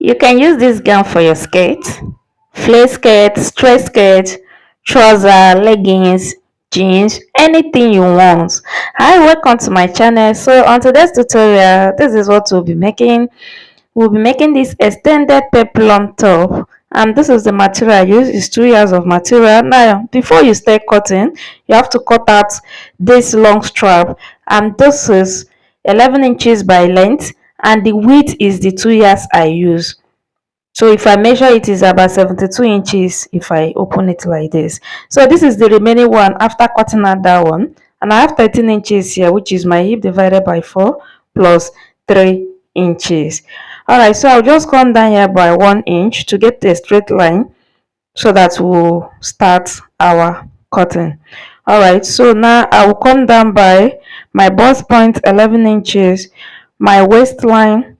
You can use this gown for your skirt, flare skirt, straight skirt, trouser, leggings, jeans, anything you want. Hi, welcome to my channel. So on today's tutorial, this is what we'll be making. We'll be making this extended peplum top, and this is the material I use. It's 2 years of material. Now before you start cutting, you have to cut out this long strap, and this is 11 inches by length, and the width is the 2 years I use. So if I measure it is about 72 inches if I open it like this. So this is the remaining one after cutting out that one, and I have 13 inches here, which is my hip divided by 4 plus 3 inches. All right, so I'll just come down here by 1 inch to get a straight line so that we'll start our cutting. All right, so now I will come down by my bust point 11 inches, my waistline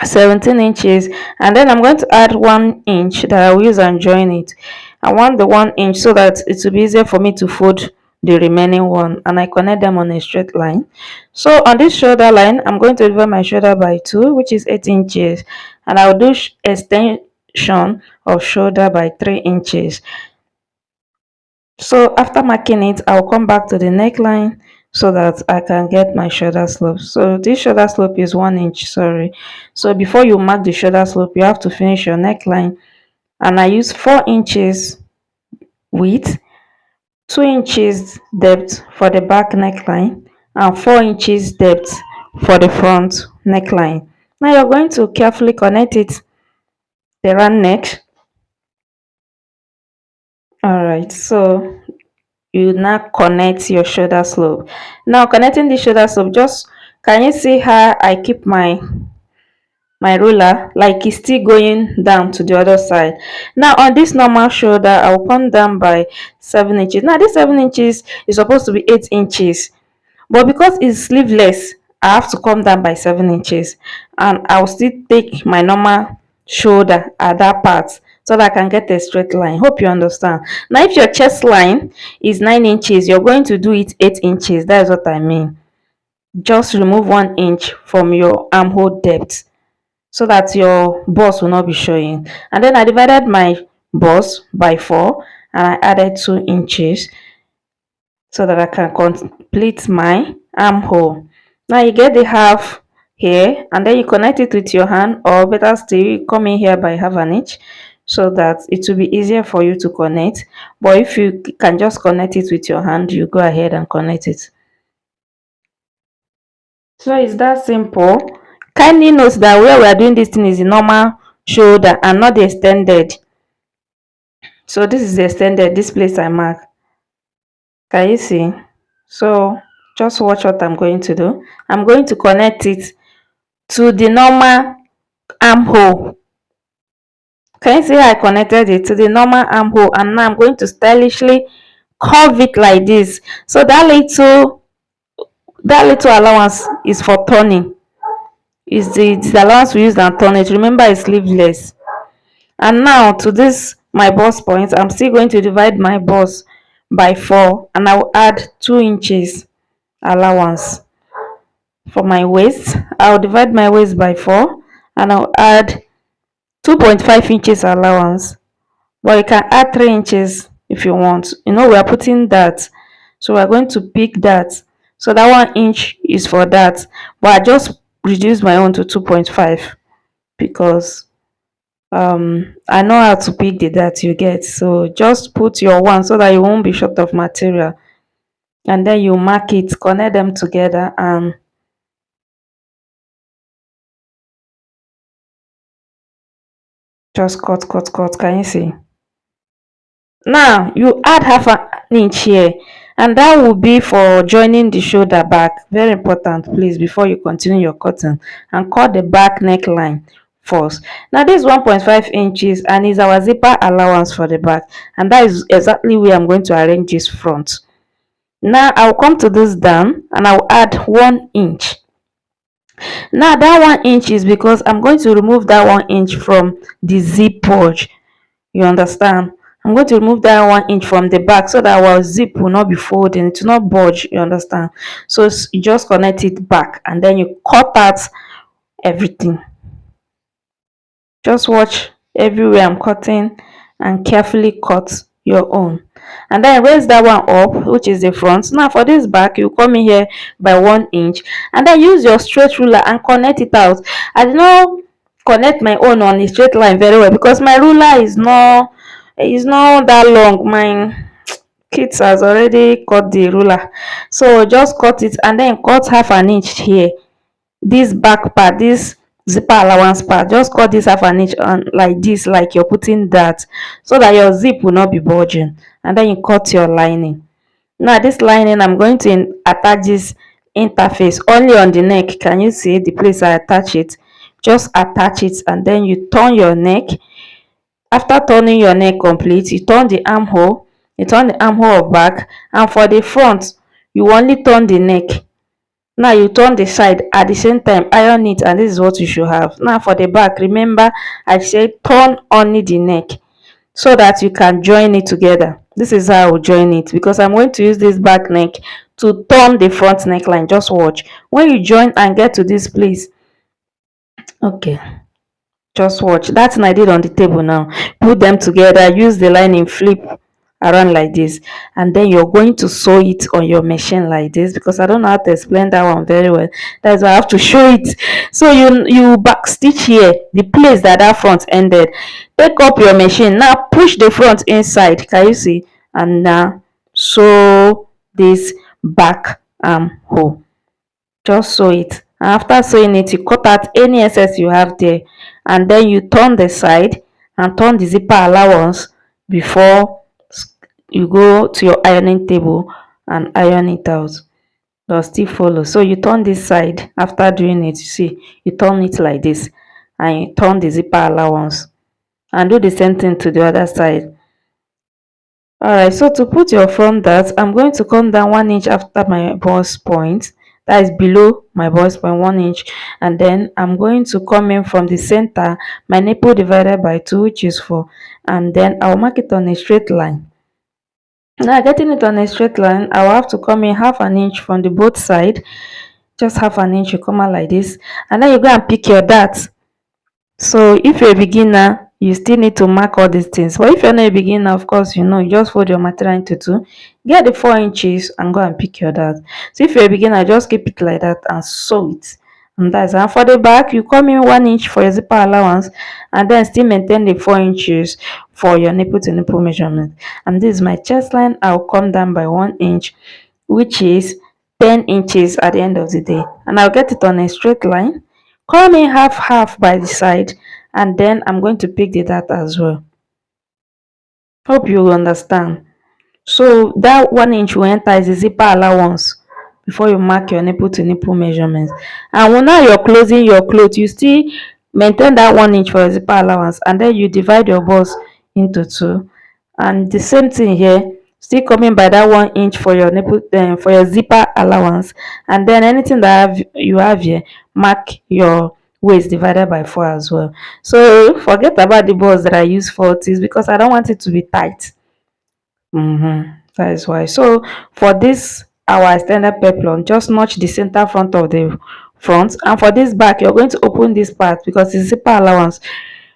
17 inches, and then I'm going to add 1 inch that I will use and join it. I want the 1 inch so that it will be easier for me to fold the remaining one, and I connect them on a straight line. So on this shoulder line, I'm going to divide my shoulder by 2, which is 8 inches, and I'll do extension of shoulder by 3 inches. So after marking it, I'll come back to the neckline so that I can get my shoulder slope. So this shoulder slope is 1 inch, sorry. So before you mark the shoulder slope, you have to finish your neckline, and I use 4 inches width, 2 inches depth for the back neckline, and 4 inches depth for the front neckline. Now you're going to carefully connect it, the round neck. All right, so you now connect your shoulder slope. Now connecting the shoulder slope, just can you see how I keep my ruler like it's still going down to the other side. Now on this normal shoulder, I'll come down by 7 inches. Now this 7 inches is supposed to be 8 inches, but because it's sleeveless, I have to come down by 7 inches, and I'll still take my normal shoulder at that part so that I can get a straight line. Hope you understand. Now if your chest line is 9 inches, you're going to do it 8 inches. That is what I mean. Just remove 1 inch from your armhole depth so that your bust will not be showing. And then I divided my bust by 4, and I added 2 inches so that I can complete my armhole. Now you get the half here, and then you connect it with your hand, or better still, you come in here by half an inch so that it will be easier for you to connect. But if you can just connect it with your hand, you go ahead and connect it. So it's that simple. Kindly note that where we are doing this thing is the normal shoulder and not the extended. So this is the extended, this place I mark. Can you see? So just watch what I'm going to do. I'm going to connect it to the normal armhole. Can you see how I connected it to the normal armhole? And now I'm going to stylishly curve it like this. So that little allowance is for turning. Is the allowance we use and turn it. Remember, it's sleeveless. And now to this my bust point, I'm still going to divide my bust by 4, and I will add 2 inches allowance. For my waist, I'll divide my waist by 4, and I'll add 2.5 inches allowance, but you can add 3 inches if you want. We are putting that, so we're going to pick that. So that 1 inch is for that, but I just reduced my own to 2.5 because I know how to pick the that you get. So just put your one so that you won't be short of material, and then you mark it, connect them together, and just cut. Can you see? Now you add half an inch here, and that will be for joining the shoulder back. Very important, please, before you continue your cutting, and cut the back neckline first. Now this 1.5 inches and is our zipper allowance for the back, and that is exactly where I'm going to arrange this front. Now I'll come to this down, and I'll add 1 inch. Now that 1 inch is because I'm going to remove that 1 inch from the zip purge. You understand? I'm going to remove that 1 inch from the back so that our zip will not be folding, it will not budge. You understand? So you just connect it back, and then you cut out everything. Just watch everywhere I'm cutting and carefully cut your own. And then raise that one up, which is the front. Now for this back, you come in here by 1 inch, and then use your straight ruler and connect it out. I did not connect my own on a straight line very well because my ruler is not that long. My kids has already cut the ruler, so just cut it and then cut half an inch here. This back part, this zipper allowance part, just cut this half an inch on like this, like you're putting that, so that your zip will not be bulging. And then you cut your lining. Now this lining, I'm going to attach this interface only on the neck. Can you see the place I attach it? Just attach it and then you turn your neck. After turning your neck complete, you turn the armhole, of back, and for the front you only turn the neck. Now you turn the side at the same time, iron it, and this is what you should have. Now for the back, remember I said turn only the neck so that you can join it together. This is how I will join it, because I'm going to use this back neck to turn the front neckline. Just watch. When you join and get to this place, okay, just watch. That's what I did on the table. Now put them together, use the lining, flip around like this, and then you're going to sew it on your machine like this, because I don't know how to explain that one very well. That's why I have to show it. So you back stitch here the place that front ended. Take up your machine, now push the front inside. Can you see? And now sew this back hole. Just sew it, and after sewing it, you cut out any excess you have there, and then you turn the side and turn the zipper allowance before you go to your ironing table and iron it out. Does still follow. So you turn this side. After doing it, you see, you turn it like this and you turn the zipper allowance, and do the same thing to the other side. Alright, so to put your front dart, I'm going to come down 1 inch after my bust point, that is below my bust point, 1 inch, and then I'm going to come in from the center, my nipple divided by 2, which is 4, and then I'll mark it on a straight line. Now getting it on a straight line, I will have to come in half an inch from the both side, just half an inch. You come out like this, and then you go and pick your dart. So if you're a beginner, you still need to mark all these things, but if you're not a beginner, of course, you just fold your material into 2, get the 4 inches and go and pick your dart. So if you're a beginner, just keep it like that and sew it. And for the back, you come in 1 inch for your zipper allowance, and then still maintain the 4 inches for your nipple to nipple measurement. And this is my chest line. I'll come down by 1 inch, which is 10 inches at the end of the day, and I'll get it on a straight line, come in half by the side, and then I'm going to pick the dart as well. Hope you understand. So that 1 inch will enter as a zipper allowance before you mark your nipple to nipple measurements. And when now you're closing your cloth, you still maintain that 1 inch for your zipper allowance, and then you divide your bust into 2. And the same thing here, still coming by that 1 inch for your nipple, for your zipper allowance, and then anything that you have here, mark your waist divided by 4 as well. So forget about the bust that I use for this, because I don't want it to be tight. That is why. So for this our extended peplum, just notch the center front of the front, and for this back, you're going to open this part because it's zipper allowance.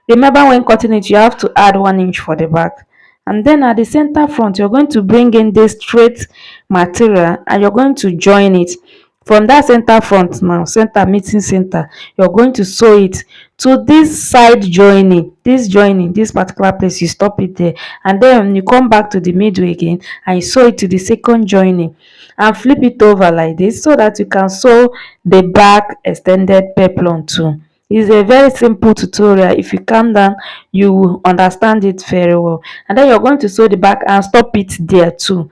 Remember, when cutting it, you have to add 1 inch for the back, and then at the center front, you're going to bring in this straight material and you're going to join it from that center front. Now center meeting center, you're going to sew it to this side joining, this particular place. You stop it there, and then you come back to the middle again and you sew it to the second joining and flip it over like this, so that you can sew the back extended peplum too. It's a very simple tutorial. If you calm down, you will understand it very well. And then you're going to sew the back and stop it there too.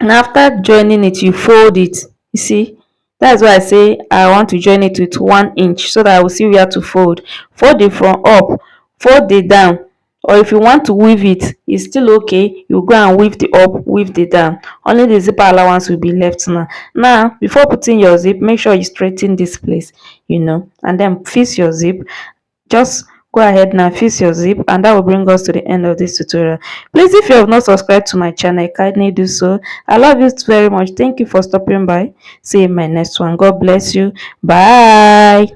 And after joining it, you fold it. You see, that's why I say I want to join it with 1 inch, so that I will see where to fold. Fold it from up, fold it down, or if you want to weave it, it's still okay. You go and weave the up, weave the down. Only the zipper allowance will be left now. Before putting your zip, make sure you straighten this place, and then fix your zip. Just go ahead now, fix your zip, and that will bring us to the end of this tutorial. Please, if you have not subscribed to my channel, kindly do so. I love you very much. Thank you for stopping by. See you in my next one. God bless you. Bye.